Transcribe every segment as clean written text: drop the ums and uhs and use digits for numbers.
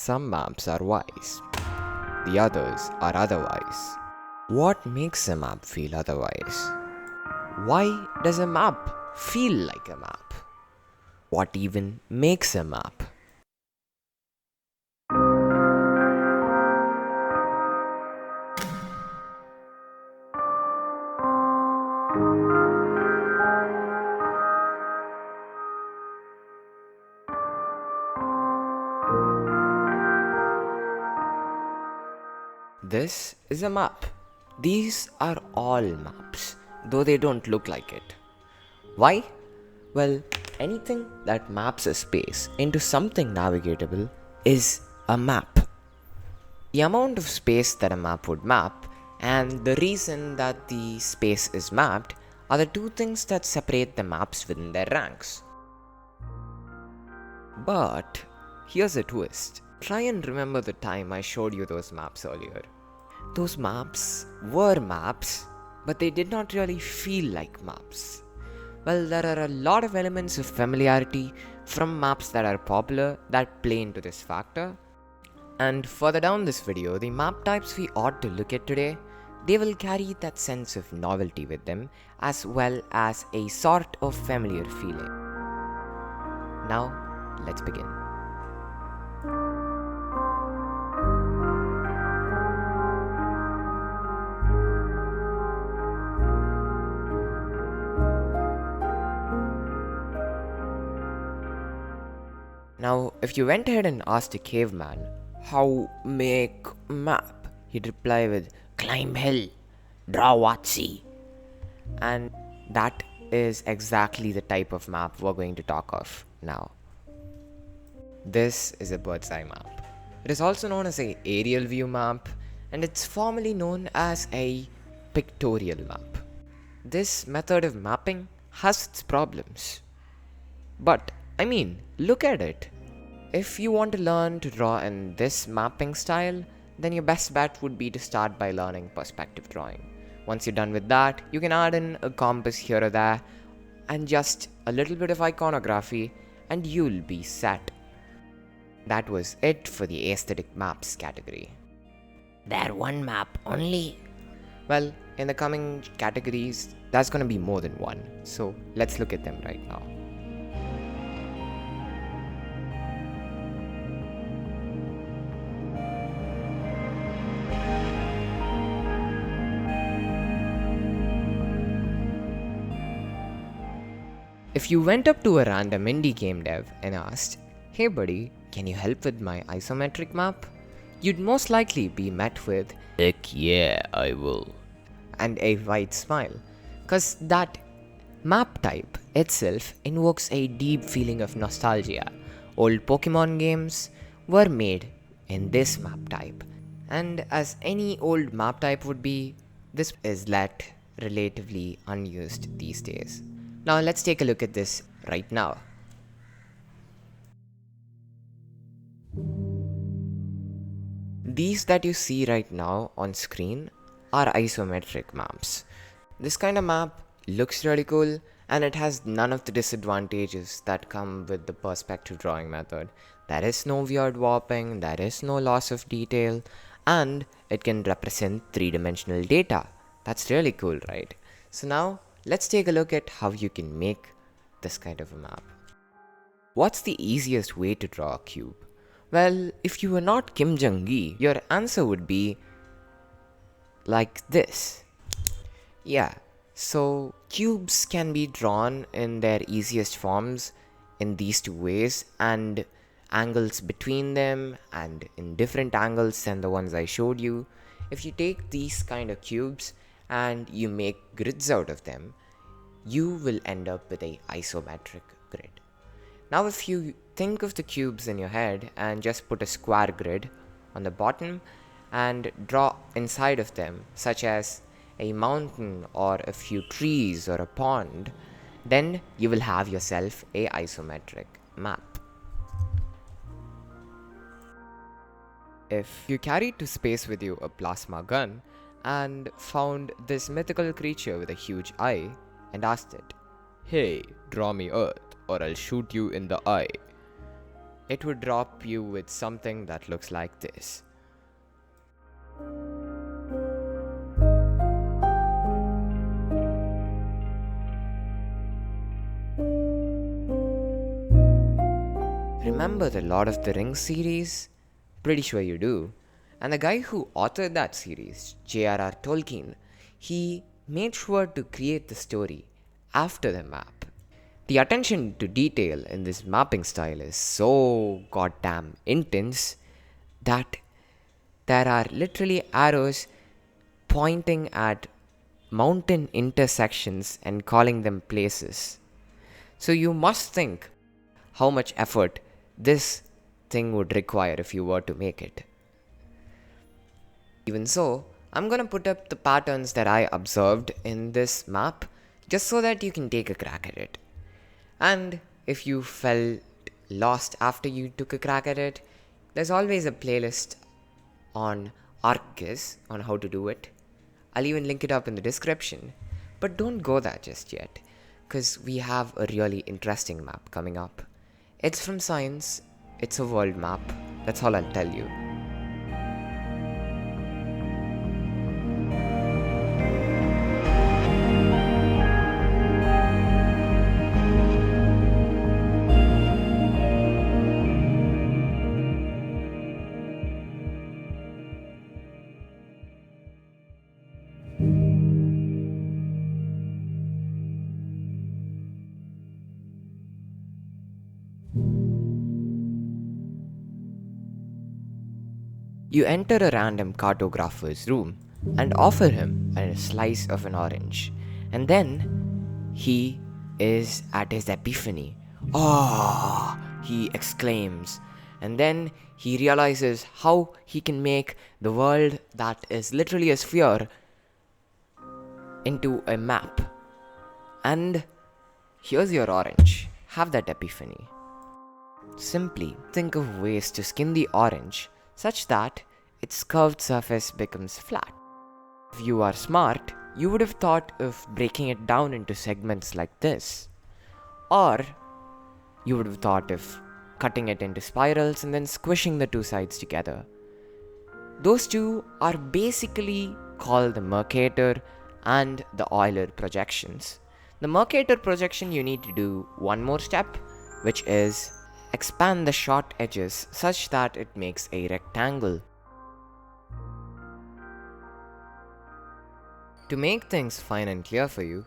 Some maps are wise, the others are otherwise. What makes a map feel otherwise? Why does a map feel like a map? What even makes a map? This is a map. These are all maps, though they don't look like it. Why? Well, anything that maps a space into something navigatable is a map. The amount of space that a map would map and the reason that the space is mapped are the two things that separate the maps within their ranks. But here's a twist. Try and remember the time I showed you those maps earlier. Those maps were maps, but they did not really feel like maps. Well, there are a lot of elements of familiarity from maps that are popular that play into this factor. And further down this video, the map types we ought to look at today, they will carry that sense of novelty with them as well as a sort of familiar feeling. Now, let's begin. Now, if you went ahead and asked a caveman, how make map? He'd reply with, climb hill, draw Watsy. And that is exactly the type of map we're going to talk of now. This is a bird's eye map. It is also known as an aerial view map, and it's formally known as a pictorial map. This method of mapping has its problems. But look at it. If you want to learn to draw in this mapping style, then your best bet would be to start by learning perspective drawing. Once you're done with that, you can add in a compass here or there and just a little bit of iconography and you'll be set. That was it for the aesthetic maps category. There one map only? Well, in the coming categories, there's gonna be more than one, so let's look at them right now. If you went up to a random indie game dev and asked, hey buddy, can you help with my isometric map? You'd most likely be met with, Heck yeah, I will. and a wide smile, cause that map type itself invokes a deep feeling of nostalgia. Old Pokemon games were made in this map type, and as any old map type would be, this is let relatively unused these days. Now let's take a look at this right now. These that you see right now on screen are isometric maps. This kind of map looks really cool and it has none of the disadvantages that come with the perspective drawing method. There is no weird warping, there is no loss of detail, and it can represent three-dimensional data. That's really cool, right? So now, let's take a look at how you can make this kind of a map. What's the easiest way to draw a cube? Well, if you were not Kim Jong-gi, your answer would be like this. Yeah, so cubes can be drawn in their easiest forms in these two ways, and angles between them and in different angles than the ones I showed you. If you take these kind of cubes and you make grids out of them, you will end up with a isometric grid. Now if you think of the cubes in your head and just put a square grid on the bottom and draw inside of them, such as a mountain or a few trees or a pond, then you will have yourself a isometric map. If you carried to space with you a plasma gun and found this mythical creature with a huge eye and asked it, hey, draw me Earth or I'll shoot you in the eye, it would drop you with something that looks like this. Remember the Lord of the Rings series? Pretty sure you do. And the guy who authored that series, J.R.R. Tolkien, he made sure to create the story after the map. The attention to detail in this mapping style is so goddamn intense that there are literally arrows pointing at mountain intersections and calling them places. So you must think how much effort this thing would require if you were to make it. Even so, I'm gonna put up the patterns that I observed in this map just so that you can take a crack at it. And if you felt lost after you took a crack at it, there's always a playlist on ArcGIS on how to do it. I'll even link it up in the description. But don't go there just yet, because we have a really interesting map coming up. It's from science, it's a world map, that's all I'll tell you. You enter a random cartographer's room and offer him a slice of an orange. And then he is at his epiphany. "Ah!" he exclaims. And then he realizes how he can make the world that is literally a sphere into a map. And here's your orange. Have that epiphany. Simply think of ways to skin the orange such that its curved surface becomes flat. If you are smart, you would have thought of breaking it down into segments like this. Or you would have thought of cutting it into spirals and then squishing the two sides together. Those two are basically called the Mercator and the Euler projections. The Mercator projection, you need to do one more step, which is expand the short edges such that it makes a rectangle. To make things fine and clear for you,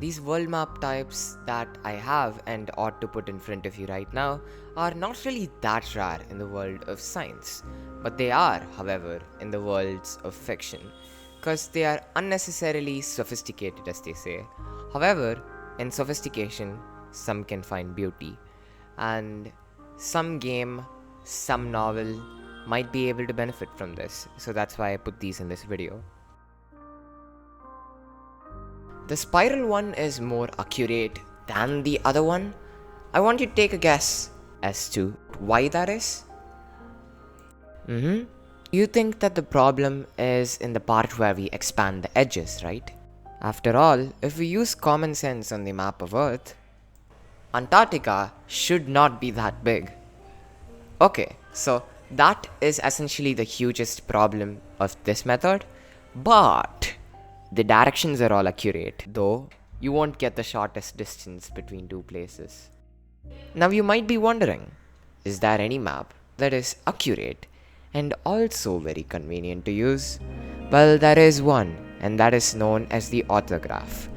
these world map types that I have and ought to put in front of you right now are not really that rare in the world of science, but they are, however, in the worlds of fiction, because they are unnecessarily sophisticated, as they say. However, in sophistication, some can find beauty, and some game, some novel might be able to benefit from this, so that's why I put these in this video. The spiral one is more accurate than the other one. I want you to take a guess as to why that is. You think that the problem is in the part where we expand the edges, right? After all, if we use common sense on the map of Earth, Antarctica should not be that big. Okay, so that is essentially the hugest problem of this method, but the directions are all accurate, though you won't get the shortest distance between two places. Now you might be wondering, is there any map that is accurate and also very convenient to use? Well, there is one, and that is known as the orthograph.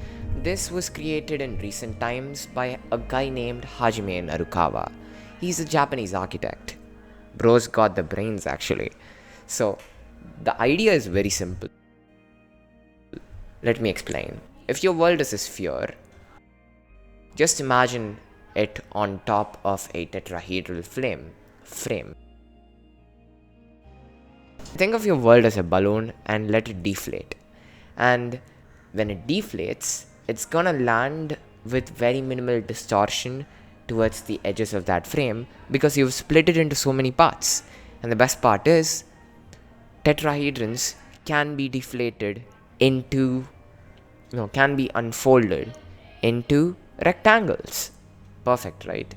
This was created in recent times by a guy named Hajime Narukawa. He's a Japanese architect. Bro's got the brains, actually. So, the idea is very simple. Let me explain. If your world is a sphere, just imagine it on top of a tetrahedral frame. Think of your world as a balloon and let it deflate. And when it deflates, it's gonna land with very minimal distortion towards the edges of that frame because you've split it into so many parts. And the best part is, tetrahedrons can be deflated into, can be unfolded into rectangles. Perfect, right?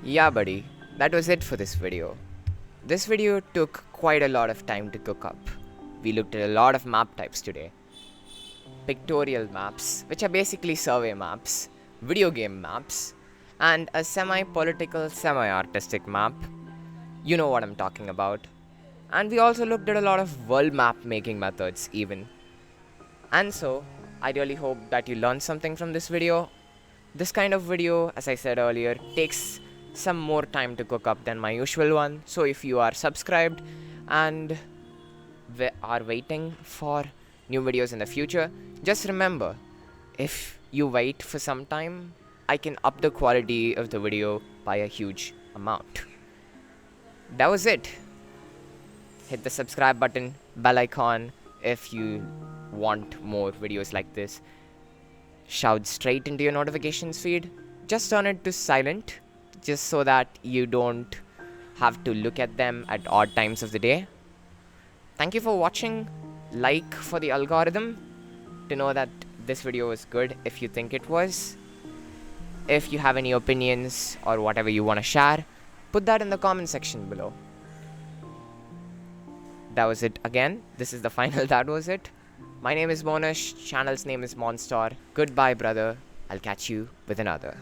Yeah, buddy, that was it for this video. This video took quite a lot of time to cook up. We looked at a lot of map types today. Pictorial maps, which are basically survey maps, video game maps, and a semi-political, semi-artistic map. You know what I'm talking about. And we also looked at a lot of world map making methods even. And so, I really hope that you learned something from this video. This kind of video, as I said earlier, takes some more time to cook up than my usual one. So if you are subscribed and are waiting for new videos in the future, just remember, if you wait for some time, I can up the quality of the video by a huge amount. That was it. Hit the subscribe button, bell icon if you want more videos like this. Shout straight into your notifications feed. Just turn it to silent, just so that you don't have to look at them at odd times of the day. Thank you for watching. Like for the algorithm to know that this video was good if you think it was. If you have any opinions or whatever you want to share, put that in the comment section below. That was it again. This is the final that was it. My name is Monash, channel's name is Monstar. Goodbye, brother. I'll catch you with another.